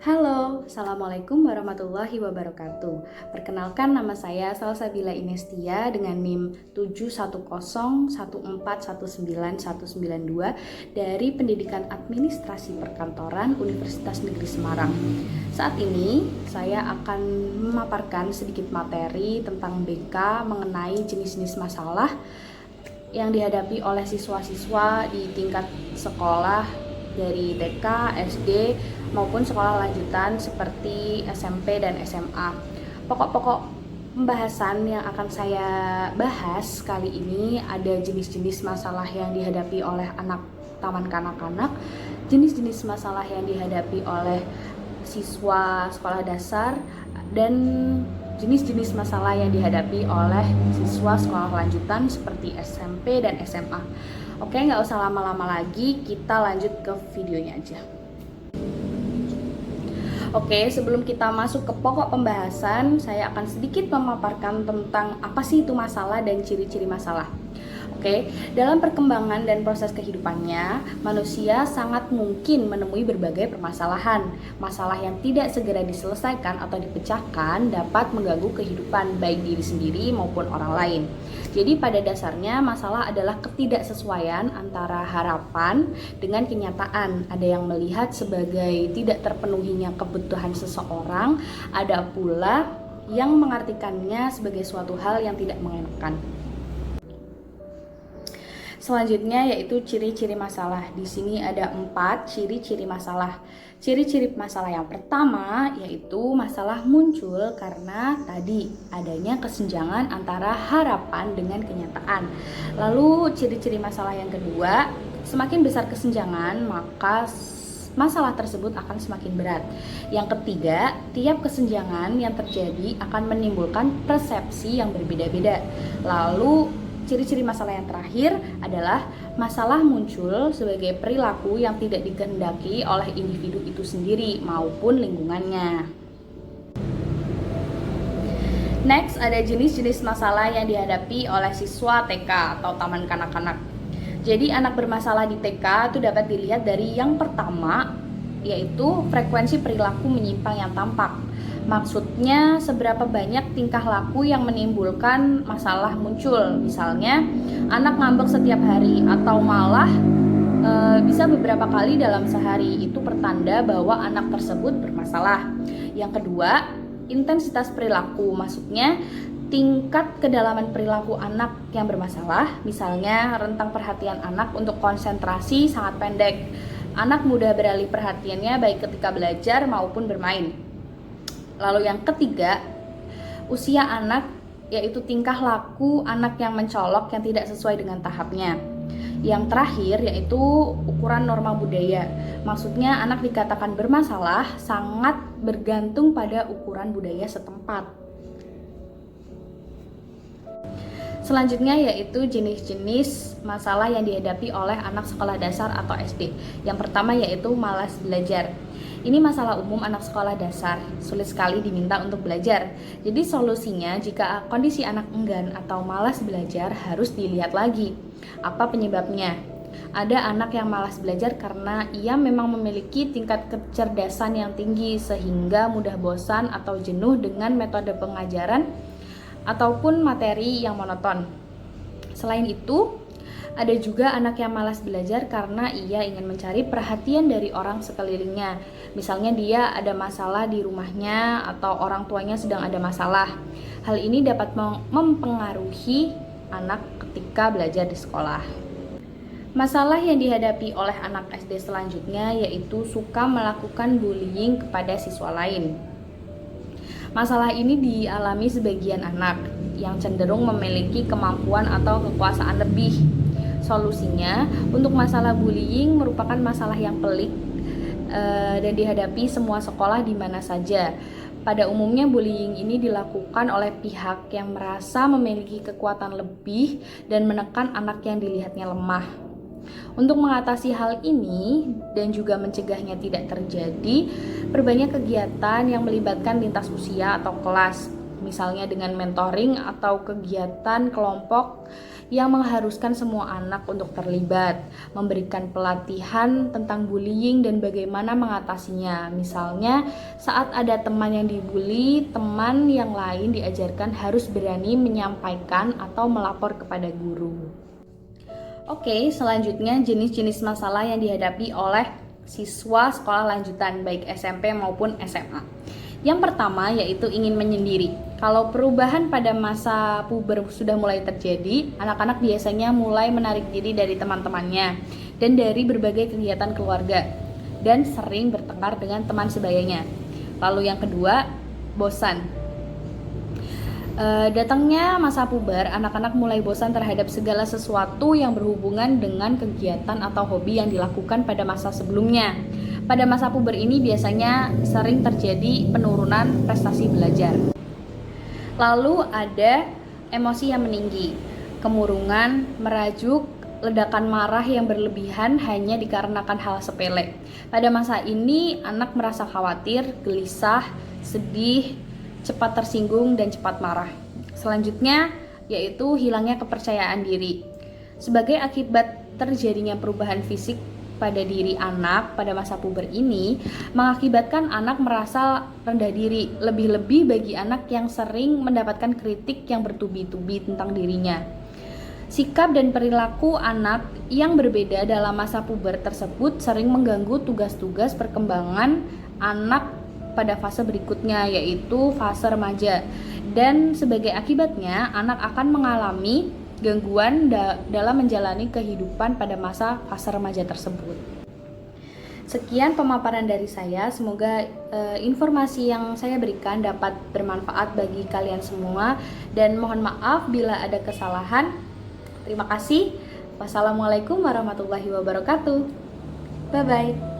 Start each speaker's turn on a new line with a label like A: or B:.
A: Halo, Assalamualaikum warahmatullahi wabarakatuh. Perkenalkan, nama saya Salsabila Inestia dengan NIM 71014191992 dari Pendidikan Administrasi Perkantoran Universitas Negeri Semarang. Saat ini saya akan memaparkan sedikit materi tentang BK mengenai jenis-jenis masalah yang dihadapi oleh siswa-siswa di tingkat sekolah dari TK, SD, maupun sekolah lanjutan seperti SMP dan SMA. Pokok-pokok pembahasan yang akan saya bahas kali ini ada jenis-jenis masalah yang dihadapi oleh anak taman kanak-kanak, jenis-jenis masalah yang dihadapi oleh siswa sekolah dasar, dan jenis-jenis masalah yang dihadapi oleh siswa sekolah lanjutan seperti SMP dan SMA. Oke, nggak usah lama-lama lagi, kita lanjut ke videonya aja. Oke, sebelum kita masuk ke pokok pembahasan, saya akan sedikit memaparkan tentang apa sih itu masalah dan ciri-ciri masalah. Oke, dalam perkembangan dan proses kehidupannya, manusia sangat mungkin menemui berbagai permasalahan. Masalah yang tidak segera diselesaikan atau dipecahkan dapat mengganggu kehidupan baik diri sendiri maupun orang lain. Jadi pada dasarnya masalah adalah ketidaksesuaian antara harapan dengan kenyataan. Ada yang melihat sebagai tidak terpenuhinya kebutuhan seseorang, ada pula yang mengartikannya sebagai suatu hal yang tidak mengenakan. Selanjutnya yaitu ciri-ciri masalah. Di sini ada 4 ciri-ciri masalah. Ciri-ciri masalah yang pertama yaitu masalah muncul karena tadi adanya kesenjangan antara harapan dengan kenyataan. Lalu ciri-ciri masalah yang kedua, semakin besar kesenjangan maka masalah tersebut akan semakin berat. Yang ketiga, tiap kesenjangan yang terjadi akan menimbulkan persepsi yang berbeda-beda. Lalu ciri-ciri masalah yang terakhir adalah masalah muncul sebagai perilaku yang tidak dikehendaki oleh individu itu sendiri maupun lingkungannya. Next, ada jenis-jenis masalah yang dihadapi oleh siswa TK atau taman kanak-kanak. Jadi anak bermasalah di TK itu dapat dilihat dari yang pertama, yaitu frekuensi perilaku menyimpang yang tampak. Maksudnya seberapa banyak tingkah laku yang menimbulkan masalah muncul. Misalnya anak ngambek setiap hari atau malah bisa beberapa kali dalam sehari. Itu pertanda bahwa anak tersebut bermasalah. Yang kedua, intensitas perilaku. Maksudnya tingkat kedalaman perilaku anak yang bermasalah. Misalnya rentang perhatian anak untuk konsentrasi sangat pendek. Anak mudah beralih perhatiannya baik ketika belajar maupun bermain. Lalu yang ketiga, usia anak, yaitu tingkah laku anak yang mencolok yang tidak sesuai dengan tahapnya. Yang terakhir yaitu ukuran norma budaya. Maksudnya anak dikatakan bermasalah sangat bergantung pada ukuran budaya setempat. Selanjutnya yaitu jenis-jenis masalah yang dihadapi oleh anak sekolah dasar atau SD. Yang pertama yaitu malas belajar. Ini masalah umum anak sekolah dasar, sulit sekali diminta untuk belajar. Jadi solusinya jika kondisi anak enggan atau malas belajar harus dilihat lagi. Apa penyebabnya? Ada anak yang malas belajar karena ia memang memiliki tingkat kecerdasan yang tinggi sehingga mudah bosan atau jenuh dengan metode pengajaran ataupun materi yang monoton. Selain itu, ada juga anak yang malas belajar karena ia ingin mencari perhatian dari orang sekelilingnya. Misalnya dia ada masalah di rumahnya atau orang tuanya sedang ada masalah. Hal ini dapat mempengaruhi anak ketika belajar di sekolah. Masalah yang dihadapi oleh anak SD selanjutnya yaitu suka melakukan bullying kepada siswa lain. Masalah ini dialami sebagian anak yang cenderung memiliki kemampuan atau kekuasaan lebih. Solusinya, untuk masalah bullying merupakan masalah yang pelik dan dihadapi semua sekolah di mana saja. Pada umumnya bullying ini dilakukan oleh pihak yang merasa memiliki kekuatan lebih dan menekan anak yang dilihatnya lemah. Untuk mengatasi hal ini dan juga mencegahnya tidak terjadi, perbanyak kegiatan yang melibatkan lintas usia atau kelas, misalnya dengan mentoring atau kegiatan kelompok yang mengharuskan semua anak untuk terlibat, memberikan pelatihan tentang bullying dan bagaimana mengatasinya. Misalnya, saat ada teman yang dibully, teman yang lain diajarkan harus berani menyampaikan atau melapor kepada guru. Oke, selanjutnya jenis-jenis masalah yang dihadapi oleh siswa sekolah lanjutan baik SMP maupun SMA. Yang pertama yaitu ingin menyendiri. Kalau perubahan pada masa puber sudah mulai terjadi, anak-anak biasanya mulai menarik diri dari teman-temannya dan dari berbagai kegiatan keluarga dan sering bertengkar dengan teman sebayanya. Lalu yang kedua, bosan. Datangnya masa puber, anak-anak mulai bosan terhadap segala sesuatu yang berhubungan dengan kegiatan atau hobi yang dilakukan pada masa sebelumnya. Pada masa puber ini biasanya sering terjadi penurunan prestasi belajar. Lalu ada emosi yang meninggi, kemurungan, merajuk, ledakan marah yang berlebihan hanya dikarenakan hal sepele. Pada masa ini anak merasa khawatir, gelisah, sedih, cepat tersinggung, dan cepat marah. Selanjutnya yaitu hilangnya kepercayaan diri. Sebagai akibat terjadinya perubahan fisik pada diri anak pada masa puber ini mengakibatkan anak merasa rendah diri, lebih-lebih bagi anak yang sering mendapatkan kritik yang bertubi-tubi tentang dirinya. Sikap dan perilaku anak yang berbeda dalam masa puber tersebut sering mengganggu tugas-tugas perkembangan anak pada fase berikutnya, yaitu fase remaja. Dan sebagai akibatnya, anak akan mengalami gangguan dalam menjalani kehidupan pada masa fase remaja tersebut. Sekian pemaparan dari saya, semoga informasi yang saya berikan dapat bermanfaat bagi kalian semua dan mohon maaf bila ada kesalahan. Terima kasih. Wassalamualaikum warahmatullahi wabarakatuh. Bye bye.